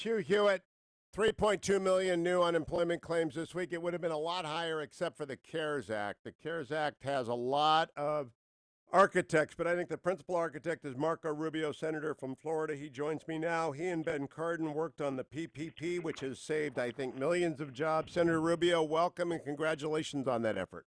Hugh Hewitt, 3.2 million new unemployment claims this week. It would have been a lot higher except for the CARES Act. The CARES Act has a lot of architects, but I think the principal architect is Marco Rubio, senator from Florida. He joins me now. He and Ben Cardin worked on the PPP, which has saved, I think, millions of jobs. Senator Rubio, welcome and congratulations on that effort.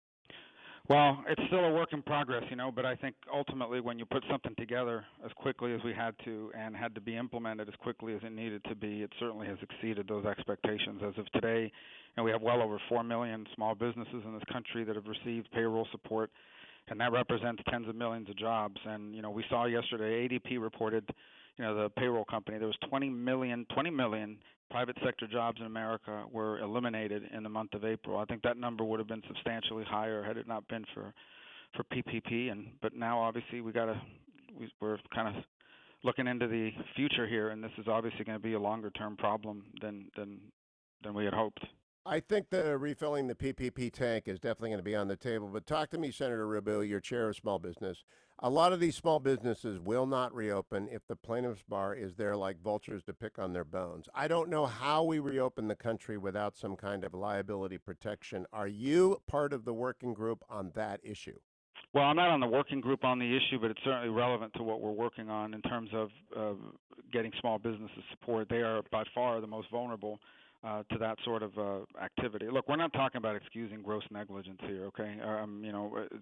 Well, it's still a work in progress, but I think ultimately when you put something together as quickly as we had to and had to be implemented as quickly as it needed to be, it certainly has exceeded those expectations. As of today, and we have well over 4 million small businesses in this country that have received payroll support, and that represents tens of millions of jobs. And, we saw yesterday ADP reported, the payroll company, there was 20 million private sector jobs in America were eliminated in the month of April. I think that number would have been substantially higher had it not been for PPP. But now obviously we're kind of looking into the future here, and this is obviously going to be a longer term problem than we had hoped. I think that refilling the PPP tank is definitely going to be on the table. But talk to me, Senator Rubio, your chair of small business. A lot of these small businesses will not reopen if the plaintiff's bar is there like vultures to pick on their bones. I don't know how we reopen the country without some kind of liability protection. Are you part of the working group on that issue? Well, I'm not on the working group on the issue, but it's certainly relevant to what we're working on in terms of getting small businesses support. They are by far the most vulnerable to that sort of activity. Look, we're not talking about excusing gross negligence here, okay?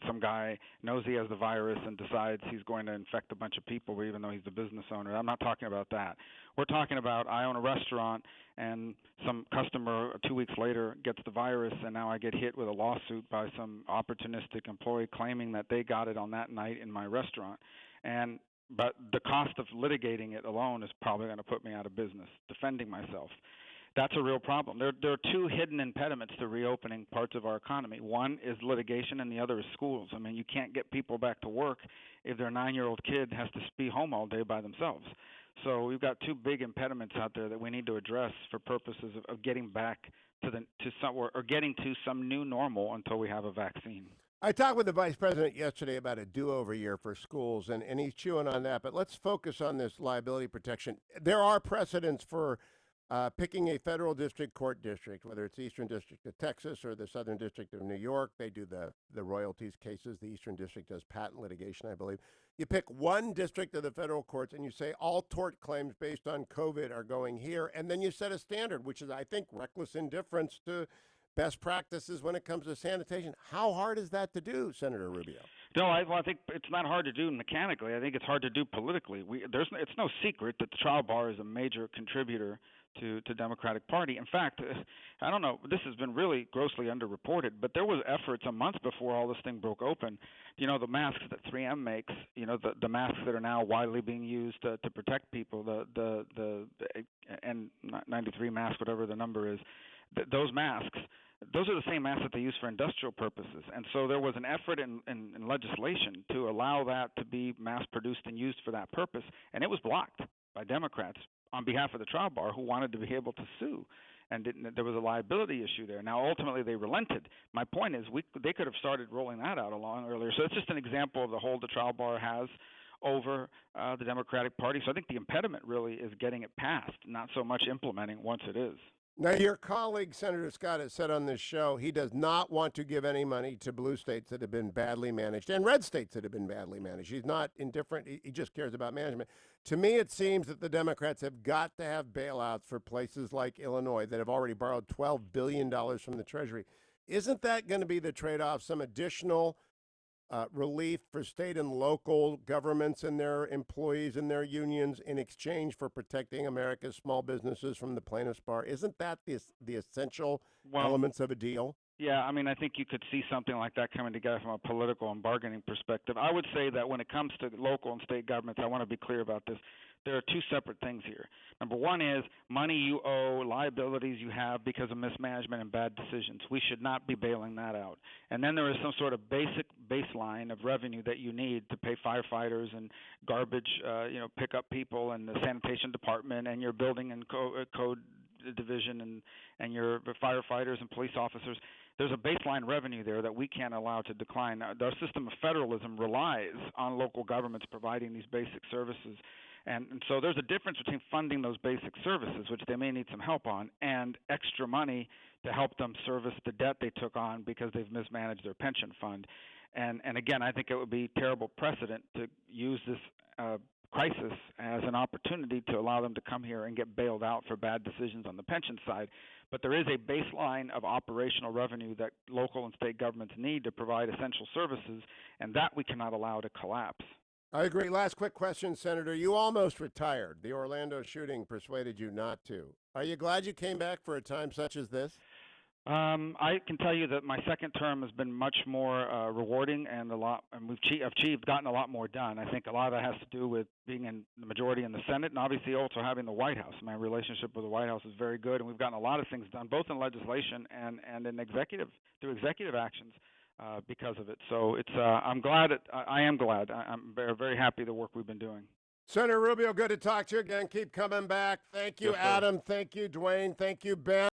Some guy knows he has the virus and decides he's going to infect a bunch of people even though he's the business owner. I'm not talking about that. We're talking about I own a restaurant and some customer 2 weeks later gets the virus, and now I get hit with a lawsuit by some opportunistic employee claiming that they got it on that night in my restaurant. But the cost of litigating it alone is probably going to put me out of business, defending myself. That's a real problem. There are two hidden impediments to reopening parts of our economy. One is litigation, and the other is schools. I mean, you can't get people back to work if their 9-year-old kid has to be home all day by themselves. So we've got two big impediments out there that we need to address for purposes of getting back getting to some new normal until we have a vaccine. I talked with the vice president yesterday about a do-over year for schools, and he's chewing on that. But let's focus on this liability protection. There are precedents for picking a federal district court district, whether it's the Eastern District of Texas or the Southern District of New York. They do the royalties cases. The Eastern District does patent litigation, I believe. You pick one district of the federal courts and you say all tort claims based on COVID are going here. And then you set a standard, which is, I think, reckless indifference to best practices when it comes to sanitation. How hard is that to do, Senator Rubio? No, I think it's not hard to do mechanically. I think it's hard to do politically. It's no secret that the trial bar is a major contributor to Democratic Party. In fact, I don't know, this has been really grossly underreported, but there was efforts a month before all this thing broke open. The masks that 3M makes, the masks that are now widely being used to protect people, the N93 mask, whatever the number is, those masks, those are the same masks that they use for industrial purposes. And so there was an effort in legislation to allow that to be mass produced and used for that purpose, and it was blocked by Democrats on behalf of the trial bar who wanted to be able to sue. And there was a liability issue there. Now, ultimately, they relented. My point is they could have started rolling that out a long earlier. So it's just an example of the hold the trial bar has over the Democratic Party. So I think the impediment really is getting it passed, not so much implementing once it is. Now, your colleague, Senator Scott, has said on this show he does not want to give any money to blue states that have been badly managed and red states that have been badly managed. He's not indifferent. He just cares about management. To me, it seems that the Democrats have got to have bailouts for places like Illinois that have already borrowed $12 billion from the Treasury. Isn't that going to be the trade-off, some additional relief for state and local governments and their employees and their unions in exchange for protecting America's small businesses from the plaintiff's bar? Isn't that the essential elements of a deal? Yeah, I mean, I think you could see something like that coming together from a political and bargaining perspective. I would say that when it comes to local and state governments, I want to be clear about this. There are two separate things here. Number one is money you owe, liabilities you have because of mismanagement and bad decisions. We should not be bailing that out. And then there is some sort of basic baseline of revenue that you need to pay firefighters and garbage, pickup people and the sanitation department and your building and code division and your firefighters and police officers. There's a baseline revenue there that we can't allow to decline. Our system of federalism relies on local governments providing these basic services. And so there's a difference between funding those basic services, which they may need some help on, and extra money to help them service the debt they took on because they've mismanaged their pension fund. And again, I think it would be terrible precedent to use this crisis as an opportunity to allow them to come here and get bailed out for bad decisions on the pension side. But there is a baseline of operational revenue that local and state governments need to provide essential services, and that we cannot allow to collapse. I agree. Last quick question, Senator. You almost retired. The Orlando shooting persuaded you not to. Are you glad you came back for a time such as this? I can tell you that my second term has been much more rewarding, and I've gotten a lot more done. I think a lot of that has to do with being in the majority in the Senate, and obviously also having the White House. My relationship with the White House is very good, and we've gotten a lot of things done, both in legislation and in executive actions because of it. So I'm glad. I am glad. I'm very, very happy the work we've been doing. Senator Rubio, good to talk to you again. Keep coming back. Thank you, Yes, sir. Adam. Thank you, Dwayne. Thank you, Ben.